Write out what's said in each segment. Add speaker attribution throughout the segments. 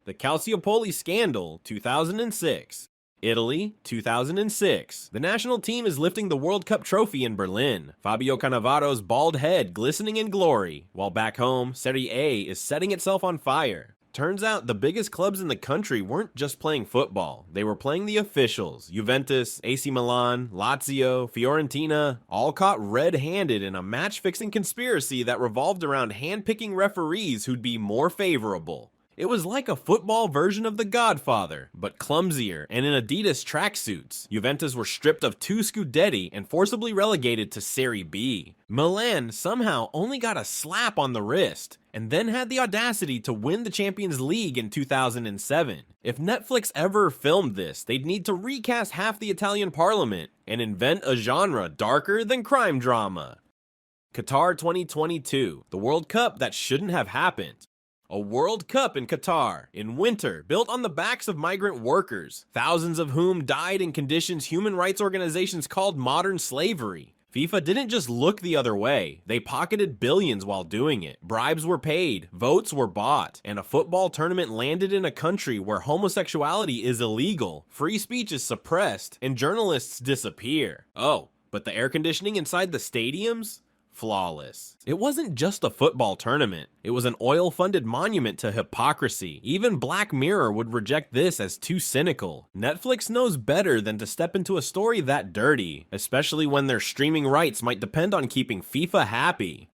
Speaker 1: The Calciopoli Scandal, 2006. Italy, 2006. The national team is lifting the World Cup trophy in Berlin. Fabio Cannavaro's bald head glistening in glory, while back home, Serie A is setting itself on fire. Turns out the biggest clubs in the country weren't just playing football, they were playing the officials. Juventus, AC Milan, Lazio, Fiorentina, all caught red-handed in a match-fixing conspiracy that revolved around hand-picking referees who'd be more favorable. It was like a football version of the Godfather, but clumsier and in Adidas tracksuits. Juventus were stripped of 2 Scudetti and forcibly relegated to Serie B. Milan somehow only got a slap on the wrist, and then had the audacity to win the Champions League in 2007. If Netflix ever filmed this, they'd need to recast half the Italian parliament and invent a genre darker than crime drama. Qatar 2022, the World Cup that shouldn't have happened. A World Cup in Qatar, in winter, built on the backs of migrant workers, thousands of whom died in conditions human rights organizations called modern slavery. FIFA didn't just look the other way, they pocketed billions while doing it. Bribes were paid, votes were bought, and a football tournament landed in a country where homosexuality is illegal, free speech is suppressed, and journalists disappear. Oh, but the air conditioning inside the stadiums? Flawless. It wasn't just a football tournament, it was an oil-funded monument to hypocrisy. Even Black Mirror would reject this as too cynical. Netflix knows better than to step into a story that dirty, especially when their streaming rights might depend on keeping FIFA happy.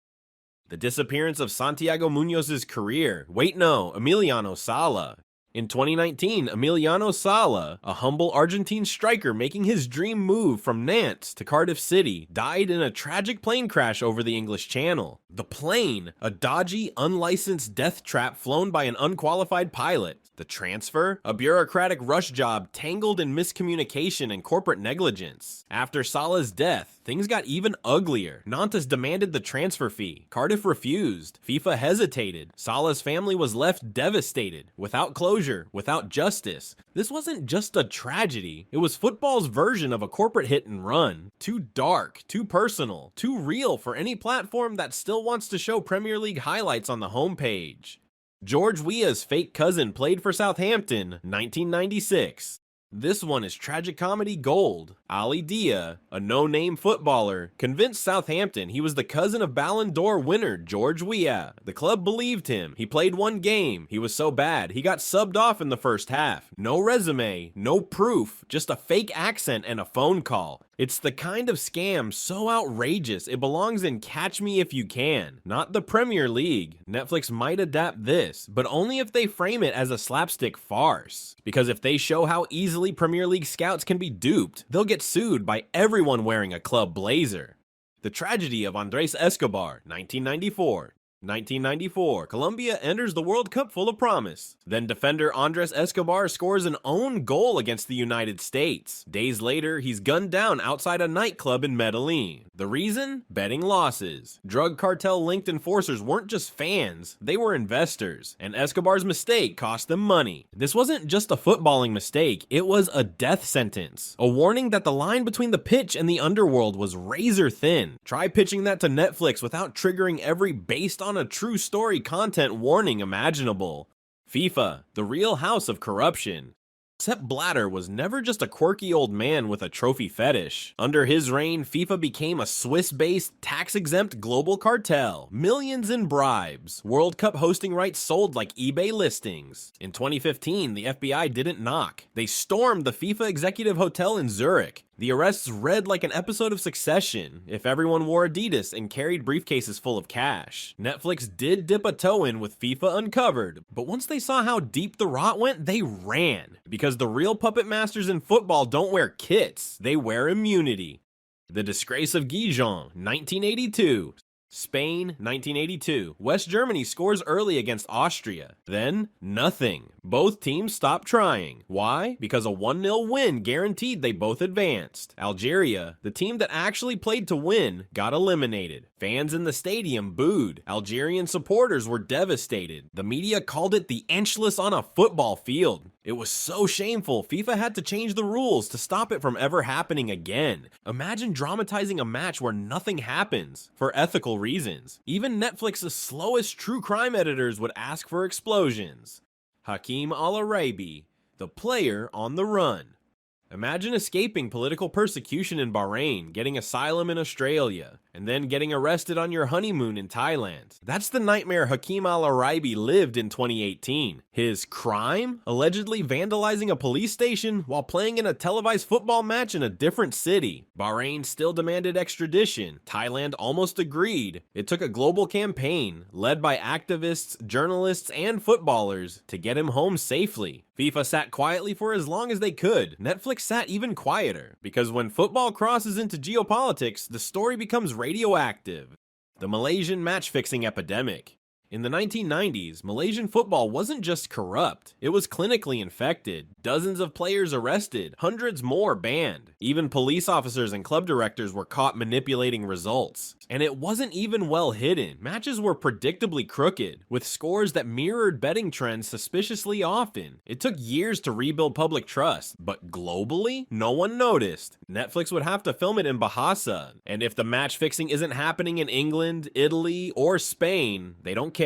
Speaker 1: The disappearance of Santiago Muñoz's career. Wait no, Emiliano Sala. In 2019, Emiliano Sala, a humble Argentine striker making his dream move from Nantes to Cardiff City, died in a tragic plane crash over the English Channel. The plane, a dodgy, unlicensed death trap flown by an unqualified pilot. The transfer, a bureaucratic rush job tangled in miscommunication and corporate negligence. After Salah's death, things got even uglier. Nantes demanded the transfer fee. Cardiff refused. FIFA hesitated. Salah's family was left devastated, without closure, without justice. This wasn't just a tragedy, it was football's version of a corporate hit and run. Too dark, too personal, too real for any platform that still wants to show Premier League highlights on the homepage. George Weah's fake cousin played for Southampton, 1996. This one is tragic comedy gold. Ali Dia, a no-name footballer, convinced Southampton he was the cousin of Ballon d'Or winner George Weah. The club believed him. He played one game. He was so bad, he got subbed off in the first half. No resume, no proof, just a fake accent and a phone call. It's the kind of scam so outrageous it belongs in Catch Me If You Can, not the Premier League. Netflix might adapt this, but only if they frame it as a slapstick farce. Because if they show how easily Premier League scouts can be duped, they'll get sued by everyone wearing a club blazer. The Tragedy of Andres Escobar, 1994. 1994, Colombia enters the World Cup full of promise. Then defender Andres Escobar scores an own goal against the United States. Days later, he's gunned down outside a nightclub in Medellin. The reason? Betting losses. Drug cartel-linked enforcers weren't just fans, they were investors. And Escobar's mistake cost them money. This wasn't just a footballing mistake, it was a death sentence. A warning that the line between the pitch and the underworld was razor thin. Try pitching that to Netflix without triggering every based on a true story content warning imaginable. FIFA, the real house of corruption. Sepp Blatter was never just a quirky old man with a trophy fetish. Under his reign, FIFA became a Swiss-based, tax-exempt global cartel. Millions in bribes. World Cup hosting rights sold like eBay listings. In 2015, the FBI didn't knock. They stormed the FIFA Executive Hotel in Zurich. The arrests read like an episode of Succession, if everyone wore Adidas and carried briefcases full of cash. Netflix did dip a toe in with FIFA Uncovered, but once they saw how deep the rot went, they ran. Because the real puppet masters in football don't wear kits, they wear immunity. The Disgrace of Gijon, 1982. Spain, 1982. West Germany scores early against Austria. Then, nothing. Both teams stopped trying. Why? Because a 1-0 win guaranteed they both advanced. Algeria, the team that actually played to win, got eliminated. Fans in the stadium booed. Algerian supporters were devastated. The media called it the Anschluss on a football field. It was so shameful, FIFA had to change the rules to stop it from ever happening again. Imagine dramatizing a match where nothing happens, for ethical reasons. Even Netflix's slowest true crime editors would ask for explosions. Hakeem al-Araibi, the player on the run. Imagine escaping political persecution in Bahrain, getting asylum in Australia, and then getting arrested on your honeymoon in Thailand. That's the nightmare Hakeem al-Araibi lived in 2018. His crime? Allegedly vandalizing a police station while playing in a televised football match in a different city. Bahrain still demanded extradition. Thailand almost agreed. It took a global campaign, led by activists, journalists, and footballers, to get him home safely. FIFA sat quietly for as long as they could. Netflix sat even quieter, because when football crosses into geopolitics, the story becomes radioactive. The Malaysian match-fixing epidemic. In the 1990s, Malaysian football wasn't just corrupt, it was clinically infected. Dozens of players arrested, hundreds more banned. Even police officers and club directors were caught manipulating results. And it wasn't even well hidden. Matches were predictably crooked, with scores that mirrored betting trends suspiciously often. It took years to rebuild public trust, but globally, no one noticed. Netflix would have to film it in Bahasa, and if the match fixing isn't happening in England, Italy, or Spain, they don't care.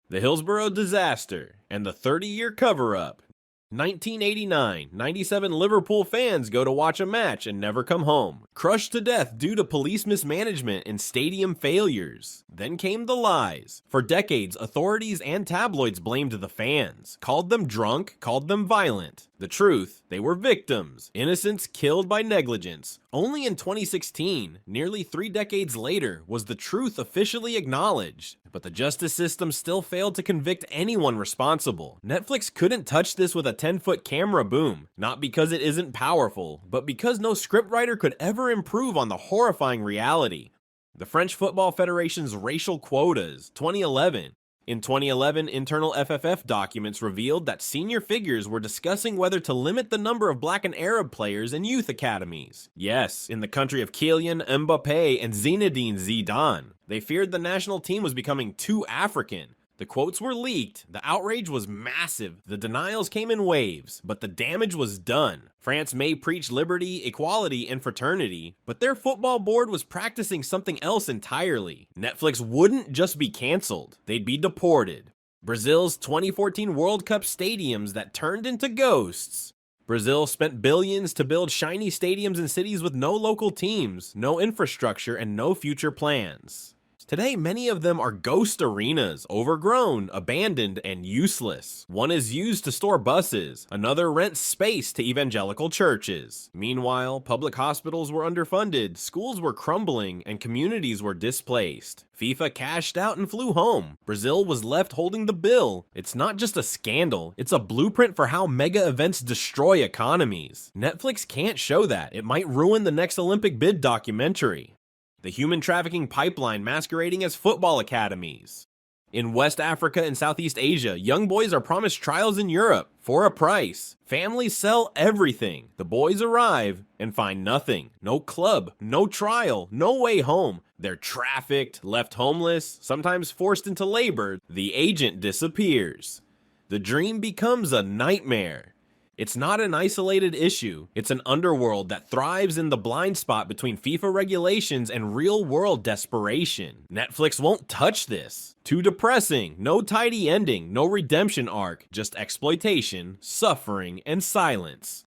Speaker 1: The Hillsborough disaster and the 30-year cover-up. 1989, 97 Liverpool fans go to watch a match and never come home, crushed to death due to police mismanagement and stadium failures. Then came the lies. For decades, authorities and tabloids blamed the fans, called them drunk, called them violent. The truth, they were victims, innocents killed by negligence. Only in 2016, nearly 3 decades later, was the truth officially acknowledged. But the justice system still failed to convict anyone responsible. Netflix couldn't touch this with a 10-foot camera boom, not because it isn't powerful, but because no scriptwriter could ever improve on the horrifying reality. The French Football Federation's racial quotas, 2011. In 2011, internal FFF documents revealed that senior figures were discussing whether to limit the number of black and Arab players in youth academies. Yes, in the country of Kylian Mbappé and Zinedine Zidane. They feared the national team was becoming too African. The quotes were leaked, the outrage was massive, the denials came in waves, but the damage was done. France may preach liberty, equality, and fraternity, but their football board was practicing something else entirely. Netflix wouldn't just be cancelled, they'd be deported. Brazil's 2014 World Cup stadiums that turned into ghosts. Brazil spent billions to build shiny stadiums in cities with no local teams, no infrastructure, and no future plans. Today, many of them are ghost arenas, overgrown, abandoned, and useless. One is used to store buses, another rents space to evangelical churches. Meanwhile, public hospitals were underfunded, schools were crumbling, and communities were displaced. FIFA cashed out and flew home. Brazil was left holding the bill. It's not just a scandal, it's a blueprint for how mega events destroy economies. Netflix can't show that. It might ruin the next Olympic bid documentary. The human trafficking pipeline masquerading as football academies. In West Africa and Southeast Asia, young boys are promised trials in Europe for a price. Families sell everything. The boys arrive and find nothing. No club, no trial, no way home. They're trafficked, left homeless, sometimes forced into labor. The agent disappears. The dream becomes a nightmare. It's not an isolated issue, it's an underworld that thrives in the blind spot between FIFA regulations and real-world desperation. Netflix won't touch this. Too depressing, no tidy ending, no redemption arc, just exploitation, suffering, and silence.